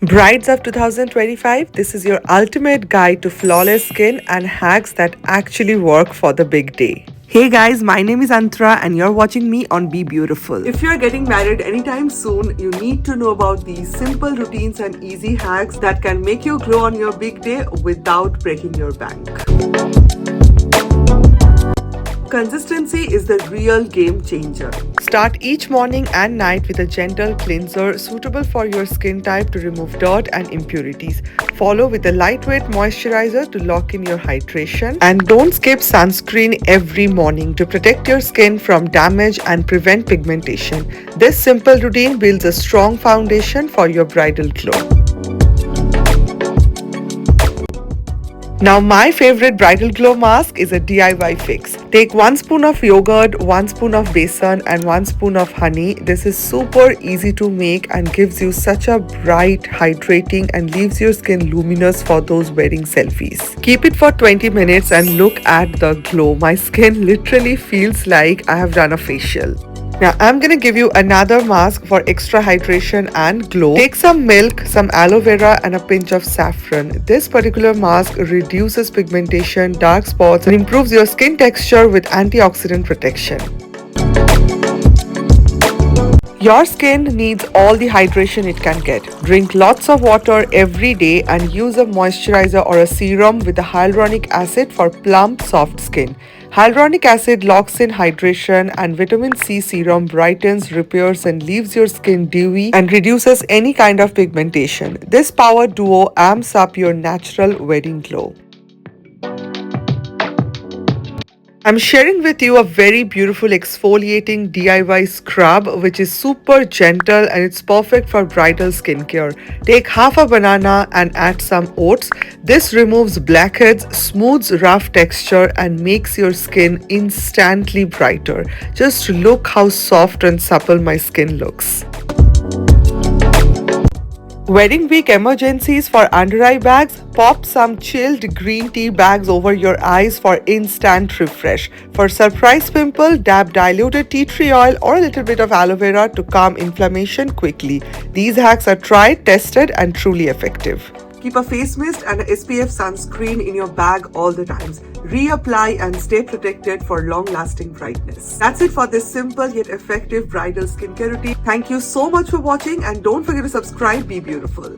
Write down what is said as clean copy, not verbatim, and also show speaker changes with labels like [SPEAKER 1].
[SPEAKER 1] Brides of 2025, this is your ultimate guide to flawless skin and hacks that actually work for the big day. Hey guys, my name is Antra and you're watching me on Be Beautiful. If you're getting married anytime soon, you need to know about these simple routines and easy hacks that can make you glow on your big day without breaking your bank. Consistency is the real game changer. Start each morning and night with a gentle cleanser suitable for your skin type to remove dirt and impurities. Follow with a lightweight moisturizer to lock in your hydration. And don't skip sunscreen every morning to protect your skin from damage and prevent pigmentation. This simple routine builds a strong foundation for your bridal glow. Now my favorite bridal glow mask is a DIY fix. Take 1 spoon of yogurt, 1 spoon of besan and 1 spoon of honey. This is super easy to make and gives you such a bright, hydrating and leaves your skin luminous for those wedding selfies. Keep it for 20 minutes and look at the glow. My skin literally feels like I have done a facial. Now I'm gonna give you another mask for extra hydration and glow. Take some milk, some aloe vera and a pinch of saffron. This particular mask reduces pigmentation, dark spots and improves your skin texture with antioxidant protection. Your skin needs all the hydration it can get. Drink lots of water every day and use a moisturizer or a serum with a hyaluronic acid for plump, soft skin. Hyaluronic acid locks in hydration and vitamin C serum brightens, repairs and leaves your skin dewy and reduces any kind of pigmentation. This power duo amps up your natural wedding glow. I'm sharing with you a very beautiful exfoliating DIY scrub which is super gentle and it's perfect for bridal skincare. Take half a banana and add some oats. This removes blackheads, smooths rough texture and makes your skin instantly brighter. Just look how soft and supple my skin looks. Wedding week emergencies for under eye bags. Pop some chilled green tea bags over your eyes for instant refresh. For surprise pimple, dab diluted tea tree oil or a little bit of aloe vera to calm inflammation quickly. These hacks are tried, tested and truly effective. Keep a face mist and a SPF sunscreen in your bag all the times. Reapply and stay protected for long-lasting brightness. That's it for this simple yet effective bridal skincare routine. Thank you so much for watching and don't forget to subscribe. Be beautiful.